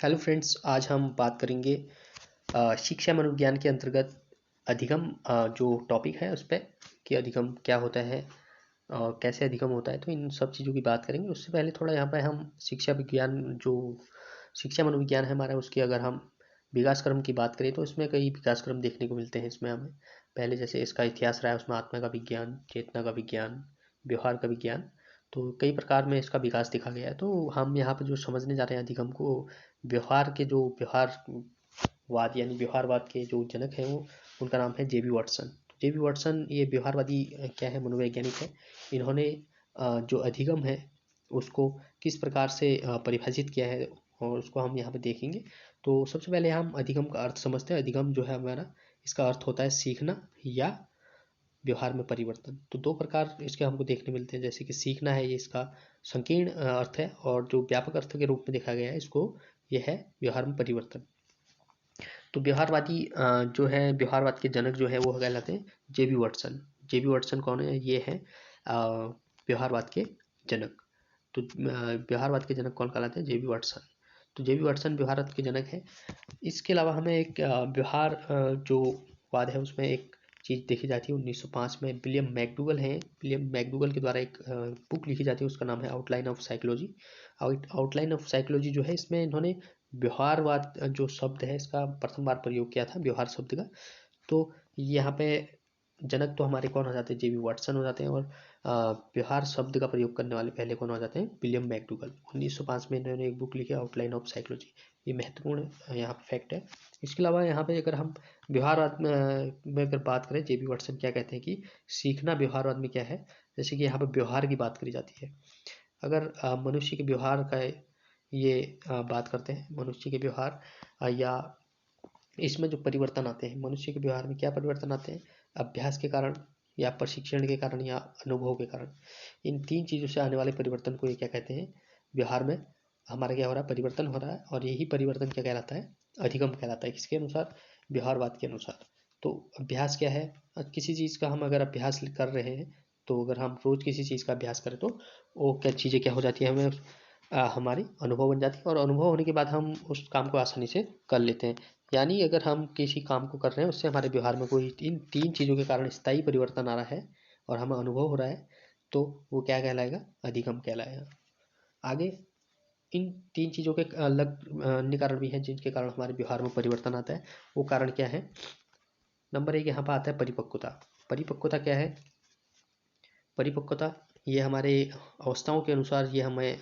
Hello friends, आज हम बात करेंगे शिक्षा मनोविज्ञान के अंतर्गत अधिगम जो टॉपिक है उस पर कि अधिगम क्या होता है और कैसे अधिगम होता है। तो इन सब चीज़ों की बात करेंगे। उससे पहले थोड़ा यहाँ पे हम शिक्षा विज्ञान जो शिक्षा मनोविज्ञान है हमारा, उसकी अगर हम विकास क्रम की बात करें तो इसमें कई विकास क्रम देखने को मिलते हैं। इसमें हमें पहले जैसे इसका इतिहास रहा है, उसमें आत्मा का विज्ञान, चेतना का विज्ञान, व्यवहार का विज्ञान, तो कई प्रकार में इसका विकास देखा गया है। तो हम यहाँ पर जो समझने जा रहे हैं अधिगम को, व्यवहार के जो व्यवहारवाद यानी व्यवहारवाद के जो जनक हैं वो, उनका नाम है जेबी वाटसन। जेबी वाटसन ये व्यवहारवादी क्या है, मनोवैज्ञानिक है। इन्होंने जो अधिगम है उसको किस प्रकार से परिभाषित किया है और उसको हम यहाँ पे देखेंगे। तो सबसे पहले हम अधिगम का अर्थ समझते हैं। अधिगम जो है हमारा, इसका अर्थ होता है सीखना या व्यवहार में परिवर्तन। तो दो प्रकार इसके हमको देखने मिलते हैं। जैसे कि सीखना है, ये इसका संकीर्ण अर्थ है, और जो व्यापक अर्थ के रूप में देखा गया है इसको, यह है व्यवहार में परिवर्तन। तो व्यवहारवादी जो है, व्यवहारवाद के जनक जो है वो कहलाते हैं जेबी वाटसन। जेबी वाटसन कौन है? ये है व्यवहारवाद के जनक। तो व्यवहारवाद के जनक कौन कहलाते हैं? जेबी वाटसन। तो जेबी वाटसन व्यवहारवाद के जनक है। इसके अलावा हमें एक व्यवहार जो वाद है उसमें एक चीज़ देखी जाती है। 1905 में विलियम मैकडूगल हैं, विलियम मैकडूगल के द्वारा एक बुक लिखी जाती है, उसका नाम है outline of psychology. Outline of psychology जो है, इसमें इन्होंने व्यवहारवाद जो शब्द है इसका प्रथम बार प्रयोग किया था, व्यवहार शब्द का। तो यहाँ पे जनक तो हमारे कौन हो जाते हैं? जेबी वाटसन हो जाते हैं। और व्यवहार शब्द का प्रयोग करने वाले पहले कौन हो जाते हैं? William McDougall. 1905 में इन्होंने एक बुक लिखी आउटलाइन ऑफ साइकोलॉजी। ये महत्वपूर्ण यहाँ पे फैक्ट है। इसके अलावा यहाँ पे अगर हम व्यवहारवाद में अगर बात करें, जेबी वाटसन क्या कहते हैं कि सीखना व्यवहारवाद में क्या है। जैसे कि यहाँ पे व्यवहार की बात करी जाती है। अगर मनुष्य के व्यवहार का ये बात करते हैं, मनुष्य के व्यवहार या इसमें जो परिवर्तन आते हैं, मनुष्य के व्यवहार में क्या परिवर्तन आते हैं? अभ्यास के कारण या प्रशिक्षण के कारण या अनुभव के कारण, इन तीन चीज़ों से आने वाले परिवर्तन को ये क्या कहते हैं? व्यवहार में हमारा क्या हो रहा है? परिवर्तन हो रहा है। और यही परिवर्तन क्या कहलाता है? अधिगम कहलाता है। किसके अनुसार? व्यवहारवाद के अनुसार। तो अभ्यास क्या है? किसी चीज़ का हम अगर अभ्यास कर रहे हैं, तो अगर हम रोज़ किसी चीज़ का अभ्यास करें तो वो क्या चीज़ें क्या हो जाती है? हमें हमारी अनुभव बन जाती है, और अनुभव होने के बाद हम उस काम को आसानी से कर लेते हैं। यानी अगर हम किसी काम को कर रहे हैं, उससे हमारे व्यवहार में कोई इन तीन चीज़ों के कारण स्थायी परिवर्तन आ रहा है और हमें अनुभव हो रहा है, तो वो क्या कहलाएगा? अधिगम कहलाएगा। आगे इन तीन चीज़ों के अलग अन्य कारण भी हैं जिनके कारण हमारे व्यवहार में परिवर्तन आता है। वो कारण क्या है? नंबर एक यहाँ पर आता है परिपक्वता। परिपक्वता क्या है? परिपक्वता ये हमारे अवस्थाओं के अनुसार ये हमें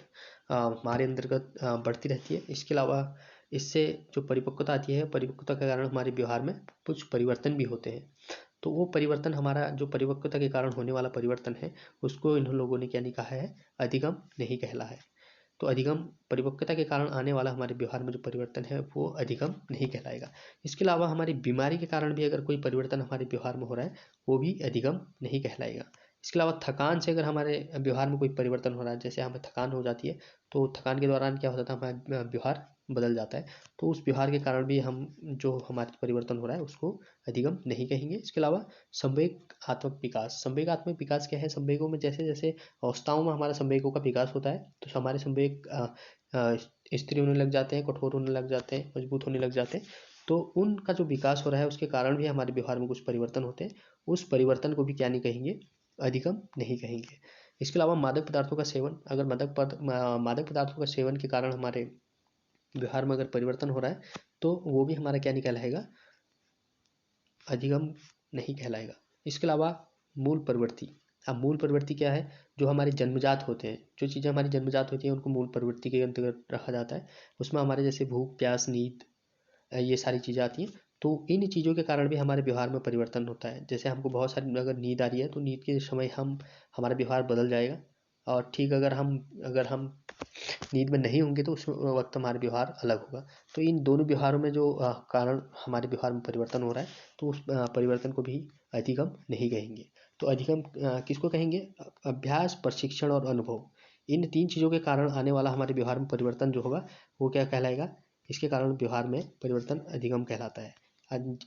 हमारे अंतर्गत बढ़ती रहती है। इसके अलावा इससे जो परिपक्वता आती है, परिपक्वता के कारण हमारे व्यवहार में कुछ परिवर्तन भी होते हैं। तो वो परिवर्तन, हमारा जो परिपक्वता के कारण होने वाला परिवर्तन है, उसको इन लोगों ने क्या नहीं कहा है? अधिगम नहीं कहला है। तो अधिगम, परिपक्वता के कारण आने वाला हमारे व्यवहार में जो परिवर्तन है वो अधिगम नहीं कहलाएगा। इसके अलावा हमारी बीमारी के कारण भी अगर कोई परिवर्तन हमारे व्यवहार में हो रहा है, वो भी अधिगम नहीं कहलाएगा। इसके अलावा थकान से अगर हमारे व्यवहार में कोई परिवर्तन हो रहा है, जैसे हमें थकान हो जाती है, तो थकान के दौरान क्या होता था? हमारा व्यवहार बदल जाता है। तो उस व्यवहार के कारण भी हम जो हमारे परिवर्तन हो रहा है उसको अधिगम नहीं कहेंगे। इसके अलावा संवेगात्मक विकास। संवेगात्मक विकास क्या है? संवेगों में जैसे जैसे अवस्थाओं में हमारे संवेगों का विकास होता है, तो हमारे संवेग स्थिर होने लग जाते हैं, कठोर होने लग जाते हैं, मजबूत होने लग जाते हैं। तो उनका जो विकास हो रहा है उसके कारण भी हमारे व्यवहार में कुछ परिवर्तन होते हैं। उस परिवर्तन को भी क्या नहीं कहेंगे? अधिगम नहीं कहेंगे। इसके अलावा मादक पदार्थों का सेवन। अगर मादक पदार्थों का सेवन के कारण हमारे व्यवहार में अगर परिवर्तन हो रहा है, तो वो भी हमारा क्या नहीं कहलाएगा? अधिगम नहीं कहलाएगा। इसके अलावा मूल प्रवृत्ति। अब मूल प्रवृत्ति क्या है? जो हमारे जन्मजात होते हैं, जो चीज़ें हमारी जन्मजात होती हैं उनको मूल प्रवृत्ति के अंतर्गत रखा जाता है। उसमें हमारे जैसे भूख, प्यास, नींद, ये सारी चीज़ें आती हैं। तो इन चीज़ों के कारण भी हमारे व्यवहार में परिवर्तन होता है। जैसे हमको बहुत सारी अगर नींद आ रही है, तो नींद के समय हमारा व्यवहार बदल जाएगा। और ठीक अगर हम नींद में नहीं होंगे तो उस वक्त हमारा व्यवहार अलग होगा। तो इन दोनों व्यवहारों में जो कारण हमारे व्यवहार में परिवर्तन हो रहा है, तो उस परिवर्तन को भी अधिगम नहीं कहेंगे। तो अधिगम किसको कहेंगे? अभ्यास, प्रशिक्षण और अनुभव, इन तीन चीज़ों के कारण आने वाला हमारे व्यवहार में परिवर्तन जो होगा वो क्या कहलाएगा? इसके कारण व्यवहार में परिवर्तन अधिगम कहलाता है।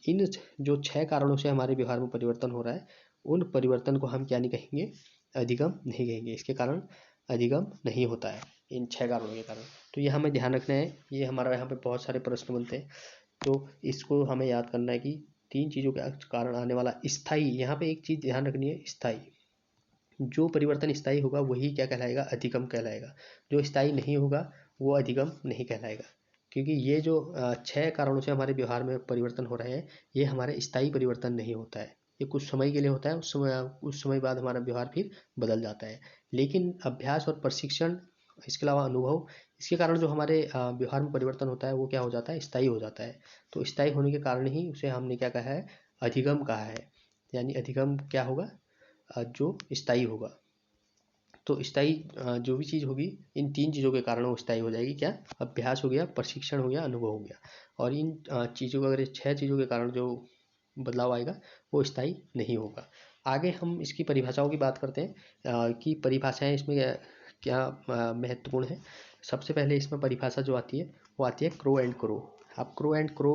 इन जो 6 कारणों से हमारे व्यवहार में परिवर्तन हो रहा है, उन परिवर्तन को हम क्या नहीं कहेंगे? अधिगम नहीं कहेंगे। इसके कारण अधिगम नहीं होता है, इन 6 कारणों के कारण। तो ये हमें ध्यान रखना है। ये हमारा यहाँ पे बहुत सारे प्रश्न बनते हैं, तो इसको हमें याद करना है कि 3 चीज़ों के कारण आने वाला स्थायी, यहाँ पे एक चीज़ ध्यान रखनी है, स्थायी, जो परिवर्तन स्थायी होगा वही क्या कहलाएगा, अधिगम कहलाएगा। जो स्थायी नहीं होगा वो अधिगम नहीं कहलाएगा। क्योंकि ये जो 6 कारणों से हमारे व्यवहार में परिवर्तन हो रहे हैं, ये हमारे स्थायी परिवर्तन नहीं होता है। ये कुछ समय के लिए होता है, उस समय बाद हमारा व्यवहार फिर बदल जाता है। लेकिन अभ्यास और प्रशिक्षण, इसके अलावा अनुभव, इसके कारण जो हमारे व्यवहार में परिवर्तन होता है वो क्या हो जाता है, स्थायी हो जाता है। तो स्थायी होने के कारण ही उसे हमने क्या कहा है, अधिगम कहा है। यानी अधिगम क्या होगा, जो स्थायी होगा। तो स्थायी जो भी चीज़ होगी, इन 3 चीज़ों के कारण वो स्थायी हो जाएगी। क्या, अभ्यास हो गया, प्रशिक्षण हो गया, अनुभव हो गया। और इन चीज़ों का, अगर 6 चीज़ों के कारण जो बदलाव आएगा वो स्थायी नहीं होगा। आगे हम इसकी परिभाषाओं की बात करते हैं कि परिभाषाएं इसमें क्या महत्वपूर्ण है। सबसे पहले इसमें परिभाषा जो आती है वो आती है क्रो एंड क्रो। अब क्रो एंड क्रो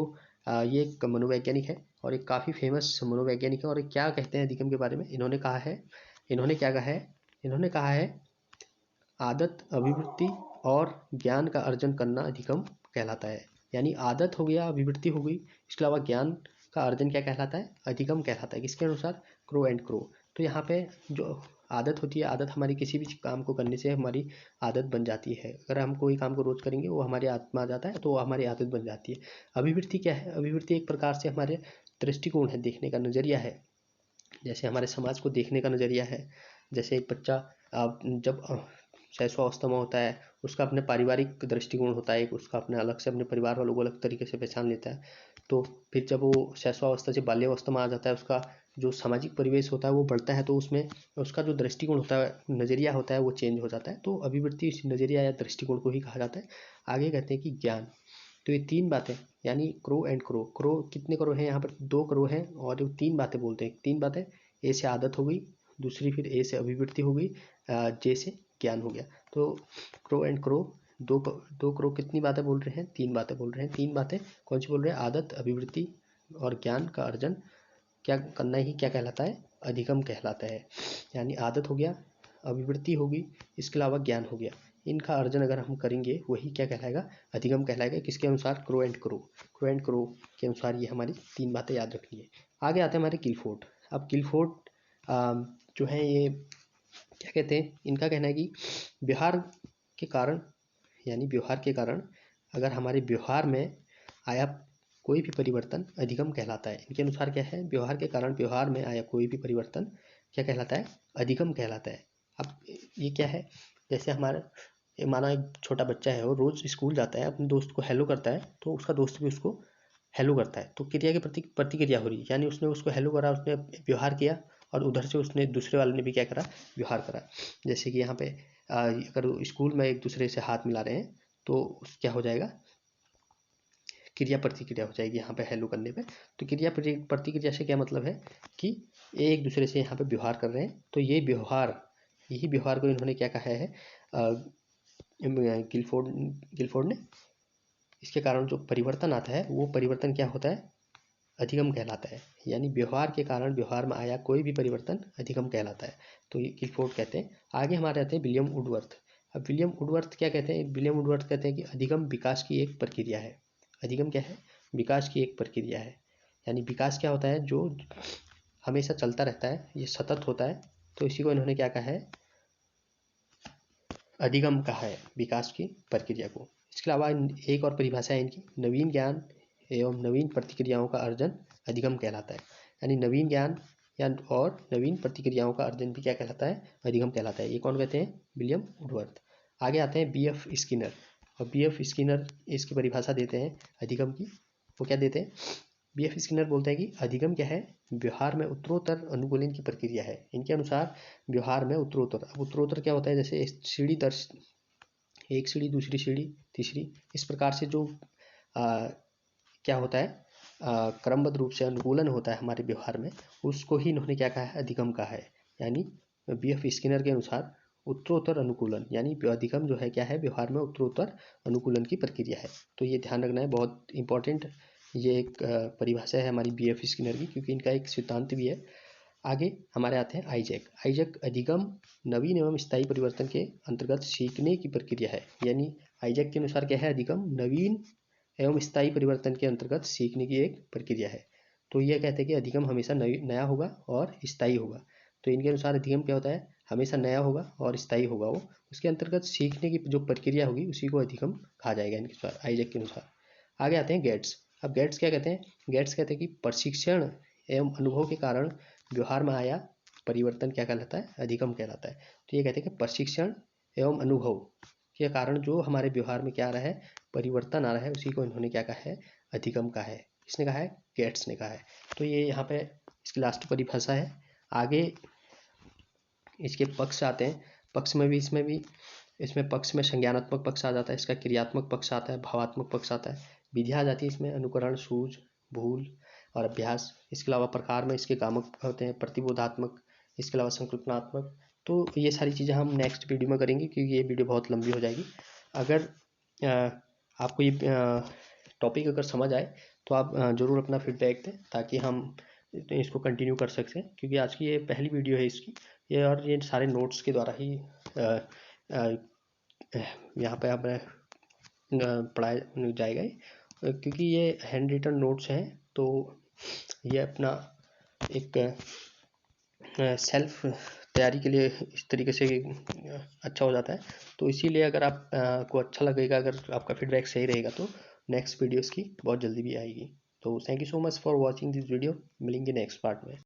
ये एक मनोवैज्ञानिक है और एक काफ़ी फेमस मनोवैज्ञानिक है। और क्या कहते हैं अधिगम के बारे में, इन्होंने कहा है, इन्होंने क्या कहा है, इन्होंने कहा है आदत, अभिवृत्ति और ज्ञान का अर्जन करना अधिगम कहलाता है। यानी आदत हो गया, अभिवृत्ति हो गई, इसके अलावा ज्ञान का अर्जन क्या कहलाता है, अधिगम कहलाता है। किसके अनुसार, क्रो एंड क्रो। तो यहाँ पे जो आदत होती है, आदत हमारी किसी भी काम को करने से हमारी आदत बन जाती है। अगर हम कोई काम को रोज करेंगे वो हमारी आदत में आ जाता है, तो वो हमारी आदत बन जाती है। अभिवृत्ति क्या है, अभिवृत्ति एक प्रकार से हमारे दृष्टिकोण है, देखने का नज़रिया है। जैसे हमारे समाज को देखने का नज़रिया है। जैसे एक बच्चा जब शैशवावस्था में होता है, उसका अपने पारिवारिक दृष्टिकोण होता है, एक उसका अपने अलग से, अपने परिवार वालों को अलग तरीके से पहचान लेता है। तो फिर जब वो शैशवावस्था से बाल्यावस्था में आ जाता है, उसका जो सामाजिक परिवेश होता है वो बढ़ता है, तो उसमें उसका जो दृष्टिकोण होता है, नज़रिया होता है, वो चेंज हो जाता है। तो अभिवृत्ति इस नज़रिया या दृष्टिकोण को ही कहा जाता है। आगे कहते हैं कि ज्ञान। तो ये 3 बातें, यानी क्रो एंड क्रो। क्रो कितने क्रो हैं यहाँ पर, 2 क्रो हैं, और जो 3 बातें बोलते हैं, 3 बातें, ए से आदत हो गई, दूसरी फिर ए से अभिवृत्ति हो गई, जे से ज्ञान हो गया। तो क्रो एंड क्रो, दो क्रो कितनी बातें बोल रहे हैं, 3 बातें बोल रहे हैं। 3 बातें कौन सी बोल रहे हैं, आदत, अभिवृत्ति और ज्ञान का अर्जन क्या करना ही क्या कहलाता है, अधिगम कहलाता है। यानी आदत हो गया, अभिवृत्ति होगी, इसके अलावा ज्ञान हो गया, इनका अर्जन अगर हम करेंगे वही क्या कहलाएगा, अधिगम कहलाएगा। किसके अनुसार, crow and crow. Crow and crow के अनुसार ये हमारी 3 बातें याद रखनी है। आगे आते हैं हमारे किलफोर्ड। अब किलफोर्ड जो है ये क्या कहते हैं, इनका कहना है कि व्यवहार के कारण, यानी व्यवहार के कारण अगर हमारे व्यवहार में आया कोई भी परिवर्तन अधिगम कहलाता है। इनके अनुसार क्या है, व्यवहार के कारण व्यवहार में आया कोई भी परिवर्तन क्या कहलाता है, अधिगम कहलाता है। अब ये क्या है, जैसे हमारा माना एक छोटा बच्चा है, वो रोज स्कूल जाता है, अपने दोस्त को हेलो करता है, तो उसका दोस्त भी उसको हेलो करता है, तो क्रिया के प्रति प्रतिक्रिया हो रही है। यानी उसने उसको हेलो करा, उसने व्यवहार किया, और उधर से उसने दूसरे वाले ने भी क्या करा, व्यवहार करा। जैसे कि यहाँ पे अगर स्कूल में एक दूसरे से हाथ मिला रहे हैं, तो क्या हो जाएगा, क्रिया प्रतिक्रिया हो जाएगी यहाँ पे हेलो करने पे। तो क्रिया प्रतिक्रिया से क्या मतलब है कि एक दूसरे से यहाँ पे व्यवहार कर रहे हैं, तो ये व्यवहार, यही व्यवहार को इन्होंने क्या कहा है, गिलफोर्ड ने, इसके कारण जो परिवर्तन आता है वो परिवर्तन क्या होता है, अधिगम कहलाता है। यानी व्यवहार के कारण व्यवहार में आया कोई भी परिवर्तन अधिगम कहलाता है। तो ये गिलफोर्ड कहते हैं। आगे हमारे आते हैं विलियम वुडवर्थ। अब विलियम वुडवर्थ क्या कहते हैं, विलियम वुडवर्थ कहते हैं कि अधिगम विकास की एक प्रक्रिया है। अधिगम क्या है, विकास की एक प्रक्रिया है। यानी विकास क्या होता है, जो हमेशा चलता रहता है, ये सतत होता है। तो इसी को इन्होंने क्या कहा है, अधिगम कहा है, विकास की प्रक्रिया को। इसके अलावा एक और परिभाषा है इनकी, नवीन ज्ञान एवं नवीन प्रतिक्रियाओं का अर्जन अधिगम कहलाता है। यानी नवीन ज्ञान या और नवीन प्रतिक्रियाओं का अर्जन भी क्या कहलाता है, अधिगम कहलाता है। ये कौन कहते हैं, विलियम वुडवर्थ। आगे आते हैं बीएफ स्किनर। और बीएफ स्किनर इसकी परिभाषा देते हैं अधिगम की। वो क्या देते हैं, बीएफ स्किनर बोलते हैं कि अधिगम क्या है, व्यवहार में उत्तरोत्तर अनुकूलन की प्रक्रिया है। इनके अनुसार व्यवहार में उत्तरोत्तर, अब उत्तरोत्तर क्या होता है, जैसे सीढ़ी दर, एक सीढ़ी, दूसरी सीढ़ी, तीसरी, इस प्रकार से जो क्या होता है, क्रमबद्ध रूप से अनुकूलन होता है हमारे व्यवहार में, उसको ही इन्होंने क्या कहा है, अधिगम कहा है। यानी बीएफ स्किनर के अनुसार उत्तरोत्तर अनुकूलन, यानी अधिगम जो है क्या है, व्यवहार में उत्तरोत्तर अनुकूलन की प्रक्रिया है। तो ये ध्यान रखना है, बहुत इंपॉर्टेंट ये एक परिभाषा है हमारी बीएफ स्किनर की, क्योंकि इनका एक सिद्धांत भी है। आगे हमारे आते हैं आइजैक। आइजैक अधिगम नवीन एवं स्थायी परिवर्तन के अंतर्गत सीखने की प्रक्रिया है। यानी आइजैक के अनुसार क्या है, अधिगम नवीन एवं स्थायी परिवर्तन के अंतर्गत सीखने की एक प्रक्रिया है। तो ये कहते हैं कि अधिगम हमेशा नया होगा और स्थायी होगा। तो इनके अनुसार अधिगम क्या होता है, हमेशा नया होगा और स्थायी होगा वो, उसके अंतर्गत सीखने की जो प्रक्रिया होगी उसी को अधिगम कहा जाएगा इनके अनुसार, आइजैक के अनुसार। आगे आते हैं गेट्स। अब गेट्स क्या कहते हैं, गेट्स कहते हैं कि प्रशिक्षण एवं अनुभव के कारण व्यवहार में आया परिवर्तन क्या कहलाता है, अधिगम कहलाता है। तो ये कहते हैं कि प्रशिक्षण एवं अनुभव के कारण जो हमारे व्यवहार में क्या आ रहा है, परिवर्तन आ रहा है, उसी को इन्होंने क्या कहा है, अधिगम कहा है। किसने कहा है, गेट्स ने कहा है। तो ये यहाँ पे इसकी लास्ट परिभाषा है। आगे इसके पक्ष आते हैं, पक्ष में भी इसमें पक्ष में संज्ञानात्मक पक्ष आ जाता है, इसका क्रियात्मक पक्ष आता है, भावात्मक पक्ष आता है, विधियाँ आ जाती है इसमें, अनुकरण, सूझ, भूल और अभ्यास। इसके अलावा प्रकार में इसके कामक होते हैं, प्रतिबोधात्मक, इसके अलावा संकल्पनात्मक। तो ये सारी चीज़ें हम नेक्स्ट वीडियो में करेंगे क्योंकि ये वीडियो बहुत लंबी हो जाएगी। अगर आपको ये टॉपिक अगर समझ आए तो आप ज़रूर अपना फीडबैक दें ताकि हम इसको कंटिन्यू कर सकते हैं, क्योंकि आज की ये पहली वीडियो है इसकी, ये सारे नोट्स के द्वारा ही यहाँ पे हमें पढ़ाया जाएगा, क्योंकि ये हैंड रिटन नोट्स हैं। तो ये अपना एक सेल्फ तैयारी के लिए इस तरीके से अच्छा हो जाता है। तो इसीलिए अगर आप को अच्छा लगेगा, अगर आपका फीडबैक सही रहेगा तो नेक्स्ट वीडियोस की बहुत जल्दी भी आएगी। तो thank you so much for watching this video, मिलेंगे नेक्स्ट पार्ट में।